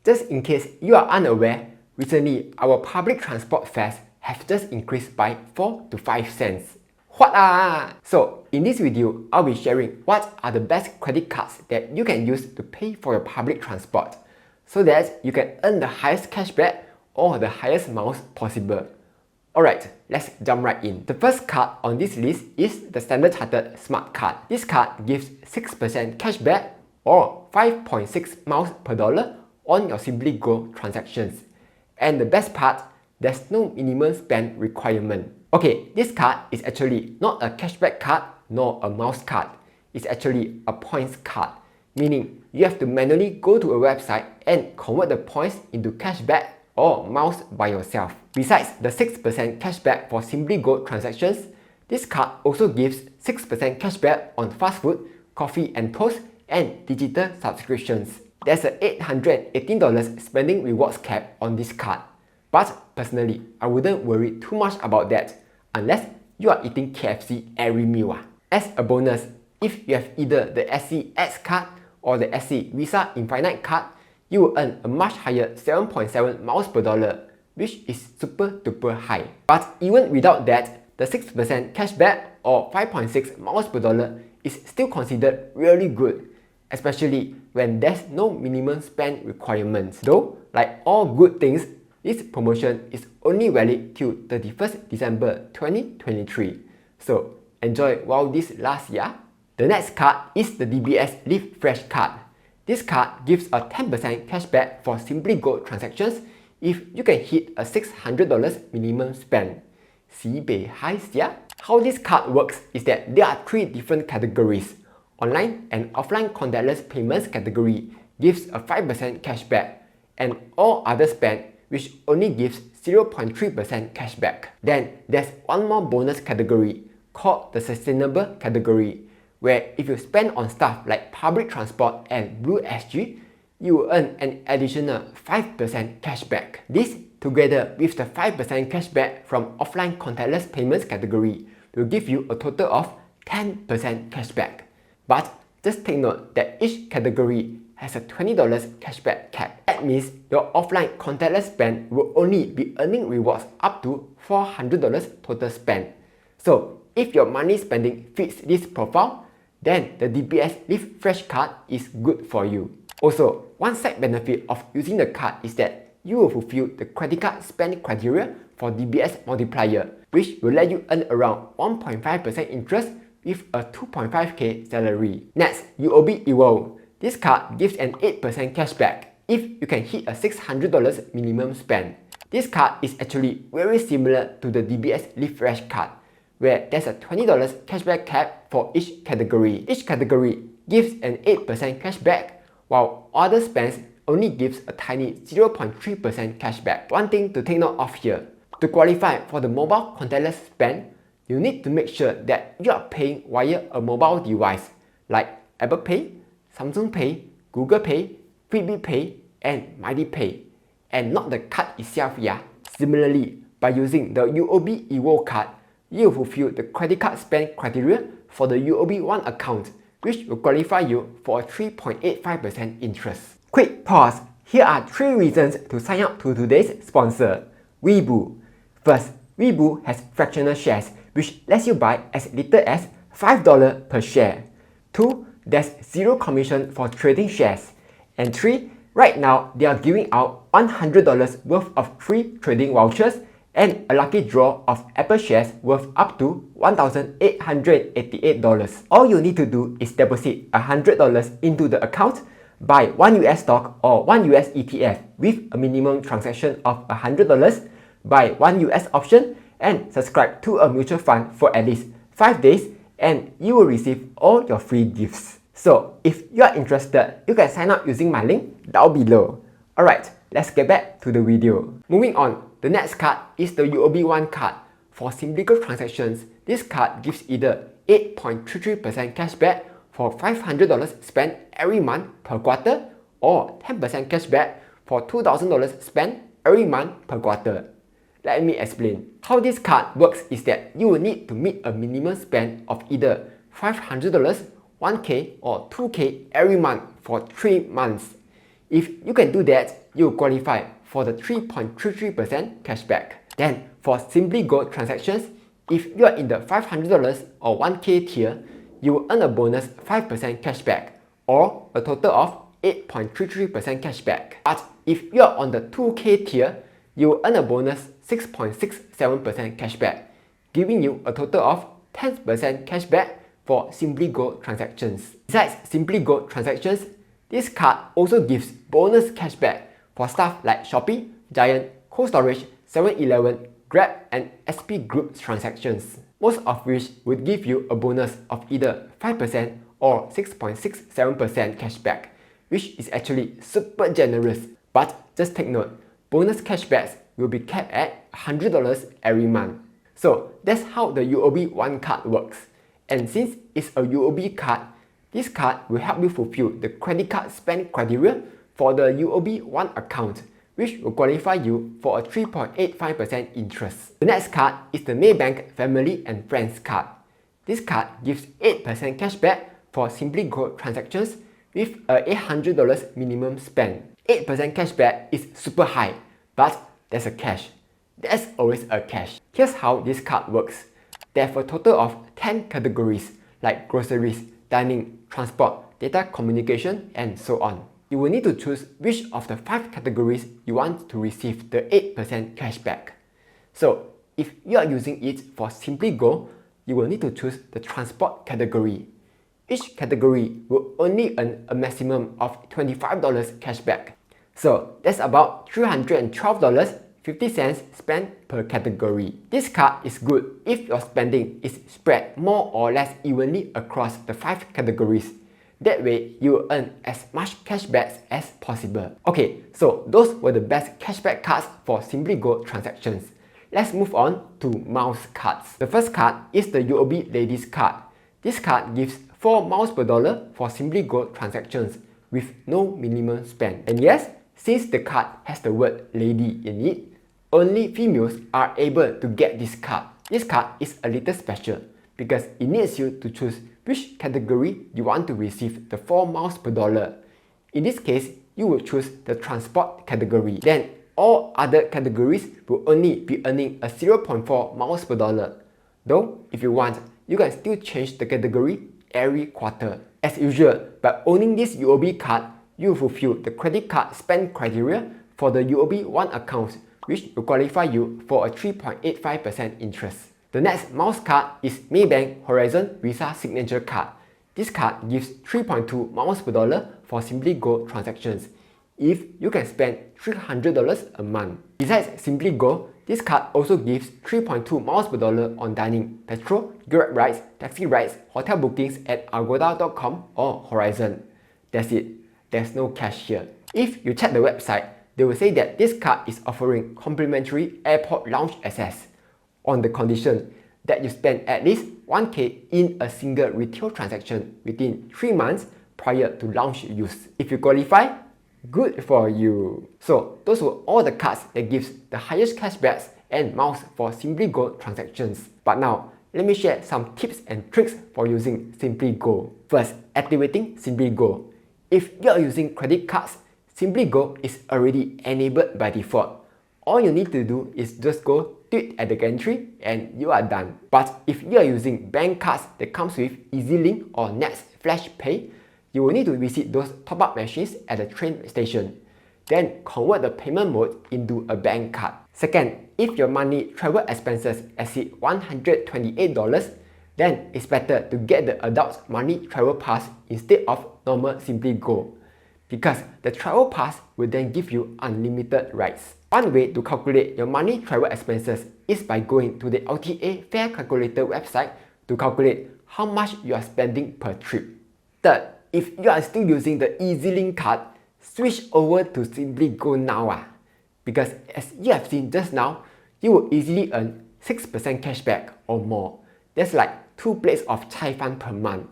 Just in case you are unaware, recently our public transport fares have just increased by 4 to 5 cents. What ah? So in this video, I'll be sharing what are the best credit cards that you can use to pay for your public transport, so that you can earn the highest cashback or the highest miles possible. Alright, let's jump right in. The first card on this list is the Standard Chartered Smart Card. This card gives 6% cashback or 5.6 miles per dollar on your SimplyGo transactions. And the best part, there's no minimum spend requirement. Okay, this card is actually not a cashback card nor a miles card. It's actually a points card, meaning you have to manually go to a website and convert the points into cashback or miles by yourself. Besides the 6% cashback for SimplyGo transactions, this card also gives 6% cashback on fast food, coffee and toast, and digital subscriptions. There's a $818 spending rewards cap on this card. But personally, I wouldn't worry too much about that unless you are eating KFC every meal. As a bonus, if you have either the SC X card or the SC Visa Infinite card, you will earn a much higher 7.7 miles per dollar, which is super duper high. But even without that, the 6% cashback or 5.6 miles per dollar is still considered really good, especially when there's no minimum spend requirements. Though, like all good things, this promotion is only valid till 31st December 2023. So enjoy while this lasts, yeah? The next card is the DBS Live Fresh card. This card gives a 10% cashback for SimplyGo transactions if you can hit a $600 minimum spend. Sibei high, yeah? How this card works is that there are 3 different categories. Online and offline contactless payments category gives a 5% cashback, and all other spend, which only gives 0.3% cashback. Then there's one more bonus category called the sustainable category, where if you spend on stuff like public transport and Blue SG, you will earn an additional 5% cashback. This, together with the 5% cashback from offline contactless payments category, will give you a total of 10% cashback. But just take note that each category has a $20 cashback cap. That means your offline contactless spend will only be earning rewards up to $400 total spend. So if your money spending fits this profile, then the DBS Live Fresh card is good for you. Also, one side benefit of using the card is that you will fulfill the credit card spend criteria for DBS multiplier, which will let you earn around 1.5% interest with a 2.5k salary. Next, UOB EVOL. This card gives an 8% cashback if you can hit a $600 minimum spend. This card is actually very similar to the DBS Live Fresh card, where there's a $20 cashback cap for each category. Each category gives an 8% cashback, while other spends only gives a tiny 0.3% cashback. One thing to take note of here, to qualify for the mobile contactless spend, you need to make sure that you are paying via a mobile device like Apple Pay, Samsung Pay, Google Pay, Fitbit Pay, and Mighty Pay, and not the card itself, yeah. Similarly, by using the UOB EVOL card, you will fulfill the credit card spend criteria for the UOB One account, which will qualify you for a 3.85% interest. Quick pause. Here are 3 reasons to sign up to today's sponsor, Webull. First, Webull has fractional shares, which lets you buy as little as $5 per share. 2, there's 0 commission for trading shares. And 3, right now they are giving out $100 worth of free trading vouchers and a lucky draw of Apple shares worth up to $1,888. All you need to do is deposit $100 into the account, buy 1 US stock or 1 US ETF with a minimum transaction of $100, buy 1 US option, and subscribe to a mutual fund for at least 5 days, and you will receive all your free gifts. So if you are interested, you can sign up using my link down below. Alright, let's get back to the video. Moving on, the next card is the UOB One card. For SimplyGo transactions, this card gives either 8.33% cashback for $500 spent every month per quarter, or 10% cashback for $2,000 spent every month per quarter. Let me explain. How this card works is that you will need to meet a minimum spend of either $500, 1k or 2k every month for 3 months. If you can do that, you qualify for the 3.33% cashback. Then for SimplyGo transactions, if you are in the $500 or 1K tier, you will earn a bonus 5% cashback or a total of 8.33% cashback. But if you are on the 2K tier, you will earn a bonus 6.67% cashback, giving you a total of 10% cashback for SimplyGo transactions. Besides SimplyGo transactions, this card also gives bonus cashback for stuff like Shopee, Giant, Cold Storage, 7-Eleven, Grab, and SP Group transactions, most of which would give you a bonus of either 5% or 6.67% cashback, which is actually super generous. But just take note, bonus cashbacks will be capped at $100 every month. So that's how the UOB One card works. And since it's a UOB card, this card will help you fulfill the credit card spend criteria for the UOB One account, which will qualify you for a 3.85% interest. The next card is the Maybank Family and Friends card. This card gives 8% cashback for SimplyGo transactions with a $800 minimum spend. 8% cashback is super high, but there's a catch. There's always a catch. Here's how this card works. There are a total of 10 categories like groceries, dining, transport, data communication, and so on. You will need to choose which of the 5 categories you want to receive the 8% cashback. So if you are using it for SimplyGo, you will need to choose the transport category. Each category will only earn a maximum of $25 cashback. So that's about $312.50 spent per category. This card is good if your spending is spread more or less evenly across the 5 categories. That way, you will earn as much cashbacks as possible. Okay, so those were the best cashback cards for SimplyGo transactions. Let's move on to mouse cards. The first card is the UOB Ladies card. This card gives 4 miles per dollar for SimplyGo transactions with no minimum spend. And yes, since the card has the word lady in it, only females are able to get this card. This card is a little special because it needs you to choose which category you want to receive the 4 miles per dollar. In this case, you will choose the transport category. Then all other categories will only be earning a 0.4 miles per dollar. Though, if you want, you can still change the category every quarter. As usual, by owning this UOB card, you will fulfill the credit card spend criteria for the UOB One account, which will qualify you for a 3.85% interest. The next mouse card is Maybank Horizon Visa Signature card. This card gives 3.2 miles per dollar for SimplyGo transactions if you can spend $300 a month. Besides SimplyGo, this card also gives 3.2 miles per dollar on dining, petrol, Grab rides, taxi rides, hotel bookings at agoda.com or Horizon. That's it. There's no cash here. If you check the website, they will say that this card is offering complimentary airport lounge access on the condition that you spend at least 1K in a single retail transaction within 3 months prior to lounge use. If you qualify, good for you. So those were all the cards that gives the highest cashbacks and miles for SimplyGo transactions. But now, let me share some tips and tricks for using SimplyGo. First, activating SimplyGo. If you are using credit cards, SimplyGo is already enabled by default. All you need to do is just go tweet at the gantry and you are done. But if you are using bank cards that comes with EasyLink or Nets Flash Pay, you will need to visit those top-up machines at the train station. Then convert the payment mode into a bank card. Second, if your monthly travel expenses exceed $128, then it's better to get the adult's monthly travel pass instead of normal SimplyGo, because the travel pass will then give you unlimited rides. One way to calculate your monthly travel expenses is by going to the LTA Fare Calculator website to calculate how much you are spending per trip. Third, if you are still using the EasyLink card, switch over to SimplyGo now, because as you have seen just now, you will easily earn 6% cashback or more. That's like 2 plates of chai fan per month,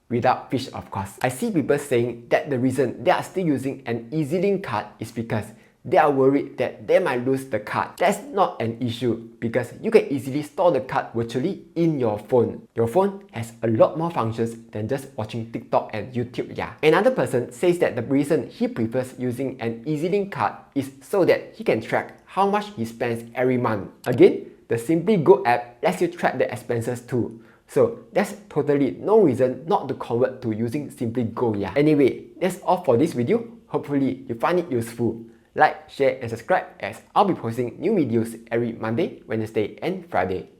without fish of course. I see people saying that the reason they are still using an EasyLink card is because they are worried that they might lose the card. That's not an issue because you can easily store the card virtually in your phone. Your phone has a lot more functions than just watching TikTok and YouTube, yeah. Another person says that the reason he prefers using an EZ-Link card is so that he can track how much he spends every month. Again, the SimplyGo app lets you track the expenses too. So there's totally no reason not to convert to using SimplyGo, yeah. Anyway, that's all for this video. Hopefully you find it useful. Like, share and subscribe as I'll be posting new videos every Monday, Wednesday and Friday.